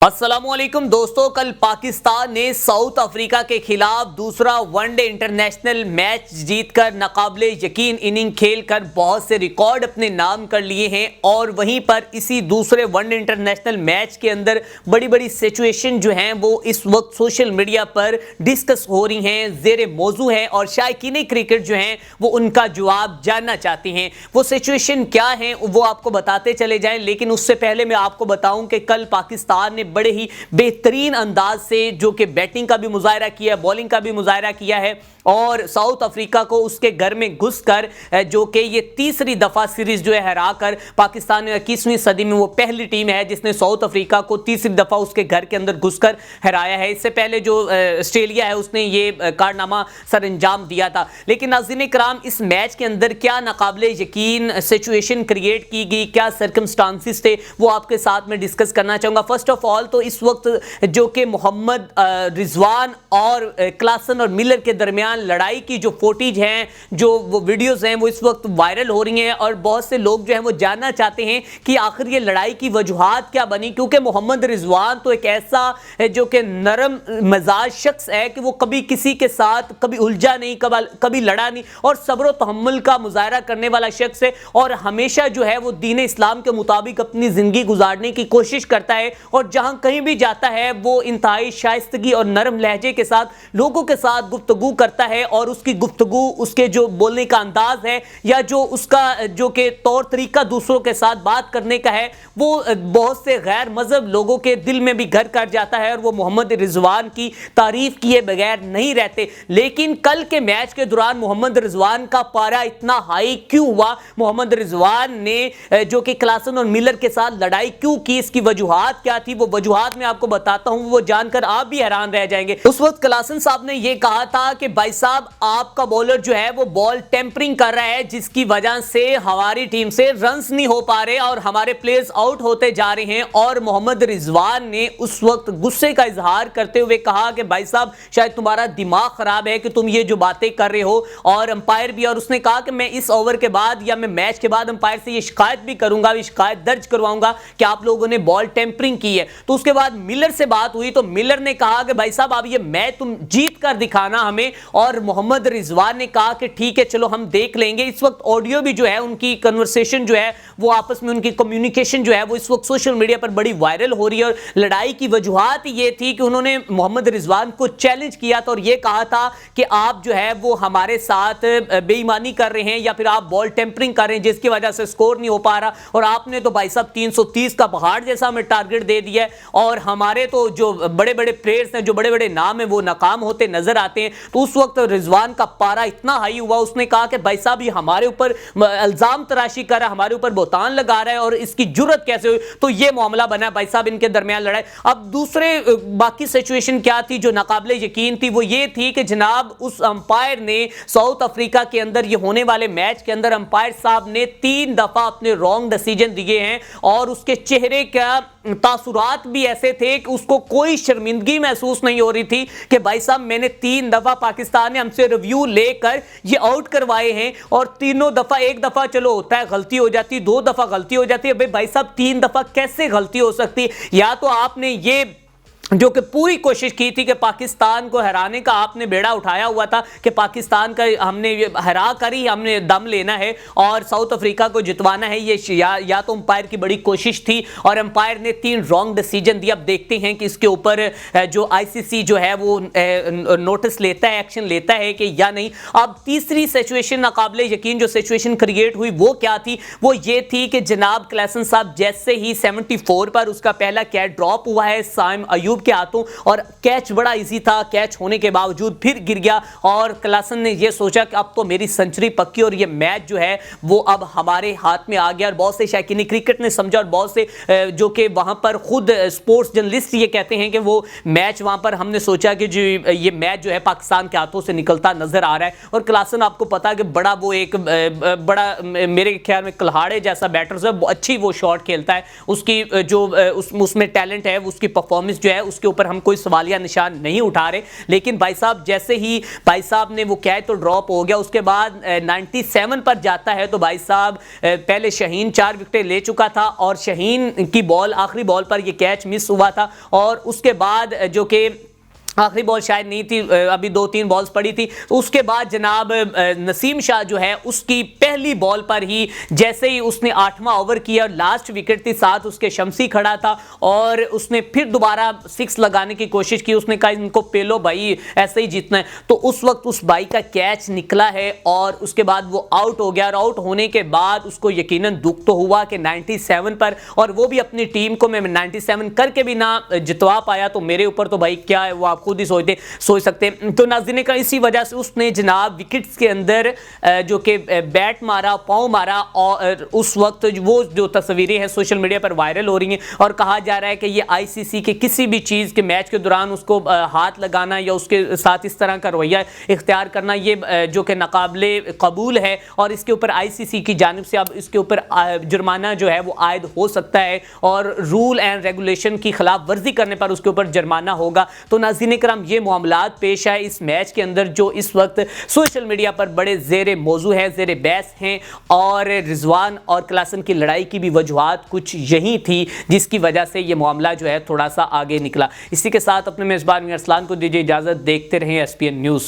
अस्सलामुअलैकुम दोस्तों, कल पाकिस्तान ने साउथ अफ्रीका के खिलाफ दूसरा वनडे इंटरनेशनल मैच जीतकर नाकाबिले यकीन इनिंग खेलकर बहुत से रिकॉर्ड अपने नाम कर लिए हैं। और वहीं पर इसी दूसरे वनडे इंटरनेशनल मैच के अंदर बड़ी बड़ी सिचुएशन जो हैं वो इस वक्त सोशल मीडिया पर डिस्कस हो रही हैं, ज़ेरे मौजू है और शायकीन क्रिकेट जो हैं वो उनका जवाब जानना चाहती हैं। वो सिचुएशन क्या है वो आपको बताते चले जाएं, लेकिन उससे पहले मैं आपको बताऊं कि कल पाकिस्तान ने बड़े ही बेहतरीन अंदाज से जो कि बैटिंग का भी मुजाहरा किया, बॉलिंग का भी मुजाहरा किया है और साउथ अफ्रीका को उसके घर में घुसकर जो कि ये तीसरी दफा सीरीज जो है हराकर पाकिस्तान 21वीं सदी में वो पहली टीम है जिसने साउथ अफ्रीका को तीसरी दफा उसके घर के अंदर घुसकर हराया है। इससे पहले जो ऑस्ट्रेलिया है उसने ये कारनामा सर अंजाम दिया था। लेकिन नाज़रीन इकराम, इस मैच के अंदर क्या नाकाबिले यकीन सिचुएशन क्रिएट की गई, क्या सर्कमस्टांसिस थे, वो आपके साथ में डिस्कस करना चाहूँगा। फर्स्ट ऑफ ऑल तो इस वक्त जो कि मोहम्मद रिजवान और क्लासन और मिलर के दरमियान लड़ाई की जो फुटेज हैं, जो वो वीडियोस हैं, वो इस वक्त वायरल हो रही हैं और बहुत से लोग जो हैं वो जानना चाहते हैं कि आखिर ये लड़ाई की वजूहात क्या बनी। क्योंकि मोहम्मद रिजवान तो एक ऐसा है जो कि नरम मिजाज शख्स है कि वो कभी किसी के साथ कभी उलझा नहीं, कभी लड़ा नहीं और सब्र तहम्मुल का मुजाहरा करने वाला शख्स है और हमेशा जो है वो दीन इस्लाम के मुताबिक अपनी जिंदगी गुजारने की कोशिश करता है और जहां कहीं भी जाता है वो इंतहाई शाइस्तगी और नरम लहजे के साथ लोगों के साथ गुफ्तगू करता है और उसकी गुफ्तगू, उसके जो बोलने का अंदाज है या जो उसका जो कि तौर तरीका दूसरों के साथ बात करने का है वो बहुत से गैर मजहब लोगों के दिल में भी घर कर जाता है और वो मोहम्मद रिजवान की तारीफ किए बगैर नहीं रहते। लेकिन कल के मैच के दौरान मोहम्मद रिजवान का पारा इतना हाई क्यों हुआ, मोहम्मद रिजवान ने जो कि क्लासन और मिलर के साथ लड़ाई क्यों की, इसकी वजूहात क्या थी, वो वजूहात मैं आपको बताता हूं, वो जानकर आप भी हैरान रह जाएंगे। उस वक्त क्लासन साहब ने यह कहा था कि भाई साहब आपका बॉलर जो है वो बॉल टेम्परिंग कर रहा है जिसकी वजह से हमारी टीम से रन्स नहीं हो पा रहे और हमारे प्लेयर्स आउट होते जा रहे हैं। और मोहम्मद रिजवान ने उस वक्त गुस्से का इजहार करते हुए कहा कि भाई साहब शायद तुम्हारा दिमाग खराब है कि तुम ये जो बातें कर रहे हो। और अंपायर भी, और उसने कहा कि मैं इस ओवर के बाद या मैं मैच के बाद अंपायर से ये शिकायत भी करूंगा, शिकायत दर्ज करवाऊंगा कि आप लोगों ने बॉल टेम्परिंग की है। तो उसके बाद मिलर से बात हुई तो मिलर ने कहा कि भाई साहब आप ये मैच तुम जीत कर दिखाना हमें। और मोहम्मद रिजवान ने कहा कि ठीक है चलो हम देख लेंगे। इस वक्त ऑडियो भी जो है उनकी कन्वर्सेशन जो है वो आपस में उनकी कम्युनिकेशन जो है वो इस वक्त सोशल मीडिया पर बड़ी वायरल हो रही है। और लड़ाई की वजूहात ये थी कि उन्होंने मोहम्मद रिजवान को चैलेंज किया था और ये कहा था कि आप जो है वो हमारे साथ बेईमानी कर रहे हैं या फिर आप बॉल टेम्परिंग कर रहे हैं जिसकी वजह से स्कोर नहीं हो पा रहा। और आपने तो भाई साहब 330 का पहाड़ जैसा हमें टारगेट दे दिया है और हमारे तो जो बड़े बड़े प्लेयर्स हैं, जो बड़े बड़े नाम हैं, वो नाकाम होते नजर आते हैं। तो उस वक्त रिजवान का पारा इतना हाई हुआ, उसने कहा कि भाई साहब ये हमारे ऊपर इल्जाम तराशी कर रहा है, हमारे ऊपर बोतान लगा रहा है और इसकी जुर्रत कैसे हुई। तो ये मामला बना भाई साहब इनके दरमियान लड़ाई। अब दूसरे बाकी सिचुएशन क्या थी जो नाकाबिले यकीन थी, वो ये थी कि जनाब उस अंपायर ने साउथ अफ्रीका के अंदर ये होने वाले मैच के अंदर अंपायर साहब ने 3 दफा अपने रॉन्ग डिसीजन दिए हैं और उसके चेहरे का तासुरात भी ऐसे थे कि उसको कोई शर्मिंदगी महसूस नहीं हो रही थी कि भाई साहब मैंने 3 दफा पाकिस्तान ने हमसे रिव्यू लेकर ये आउट करवाए हैं और तीनों दफा, एक दफा चलो होता है गलती हो जाती है, 2 दफा गलती हो जाती है, भाई साहब 3 दफा कैसे गलती हो सकती है। या तो आपने ये जो कि पूरी कोशिश की थी कि पाकिस्तान को हराने का आपने बेड़ा उठाया हुआ था कि पाकिस्तान का हमने हरा कर ही हमने दम लेना है और साउथ अफ्रीका को जितवाना है। ये या तो अंपायर की बड़ी कोशिश थी और अंपायर ने 3 रॉन्ग डिसीजन दिए। अब देखते हैं कि इसके ऊपर जो आईसीसी जो है वो नोटिस लेता है, एक्शन लेता है कि या नहीं। अब तीसरी सिचुएशन नाकाबिले यकीन जो सिचुएशन क्रिएट हुई वो क्या थी, वो ये थी कि जनाब क्लासन साहब जैसे ही 74 पर उसका पहला कैच ड्रॉप हुआ है साइम अयूब के हाथों और कैच बड़ा इजी था, कैच होने के बावजूद फिर गिर गया और क्लासन ने यह सोचा कि अब तो मेरी सेंचुरी पक्की और ये मैच जो है वो अब हमारे हाथ में आ गया। और बहुत से शायकीन क्रिकेट ने समझा और बहुत से जो कि वहां पर खुद स्पोर्ट्स जर्नलिस्ट ये कहते हैं कि वो मैच वहां पर हमने सोचा कि जो ये मैच जो है पाकिस्तान के हाथों से निकलता नजर आ रहा है। और क्लासन आपको पता कि बड़ा वो एक बड़ा मेरे ख्याल में कल्हाड़े जैसा बैटर है, अच्छी वो शॉट खेलता है, उसकी जो उसमें टैलेंट है, उसकी परफॉर्मेंस जो है اس کے اوپر ہم کوئی سوالیہ نشان نہیں اٹھا رہے، لیکن بھائی صاحب جیسے ہی بھائی صاحب نے وہ کیچ تو ڈراپ ہو گیا، اس کے بعد 97 پر جاتا ہے تو بھائی صاحب پہلے شہین 4 وکٹیں لے چکا تھا اور شہین کی بال آخری بال پر یہ کیچ مس ہوا تھا، اور اس کے بعد جو کہ آخری بال شاید نہیں تھی، ابھی 2-3 بالز پڑی تھی، تو اس کے بعد جناب نسیم شاہ جو ہے اس کی پہلی بال پر ہی جیسے ہی اس نے 8واں اوور کیا، لاسٹ وکٹ تھی، ساتھ اس کے شمسی کھڑا تھا اور اس نے پھر دوبارہ 6 لگانے کی کوشش کی، اس نے کہا ان کو پیلو بھائی ایسے ہی جیتنا ہے، تو اس وقت اس بھائی کا کیچ نکلا ہے اور اس کے بعد وہ آؤٹ ہو گیا، اور آؤٹ ہونے کے بعد اس کو یقیناً دکھ تو ہوا کہ 97 پر، اور وہ بھی اپنی ٹیم کو میں 97 کر کے بھی نہ جتوا پایا، تو میرے اوپر تو بھائی کیا ہے وہ آپ خود ہی سوچ سکتے ہیں۔ تو ناظرین کا اسی وجہ سے اس نے جناب وکٹس کے اندر جو کہ بیٹ مارا، پاؤں مارا، اور اس وقت وہ جو تصویریں ہیں سوشل میڈیا پر وائرل ہو رہی ہیں اور کہا جا رہا ہے کہ یہ آئی سی سی کے کسی بھی چیز کے میچ کے دوران اس کو ہاتھ لگانا یا اس کے ساتھ اس طرح کا رویہ اختیار کرنا یہ جو کہ ناقابل قبول ہے، اور اس کے اوپر آئی سی سی کی جانب سے اب اس کے اوپر جرمانہ جو ہے وہ عائد ہو سکتا ہے، اور رول اینڈ ریگولیشن کی خلاف ورزی کرنے پر اس کے اوپر جرمانہ ہوگا۔ تو ناظرین کرام یہ معاملات پیش آئے اس میچ کے اندر جو اس وقت سوشل میڈیا پر بڑے زیر موضوع ہے، زیر بحث ہیں، اور رضوان اور کلاسن کی لڑائی کی بھی وجوہات کچھ یہی تھی جس کی وجہ سے یہ معاملہ جو ہے تھوڑا سا آگے نکلا۔ اسی کے ساتھ اپنے میزبان میر ارسلان کو دیجیے اجازت، دیکھتے رہیں ایس پی این نیوز۔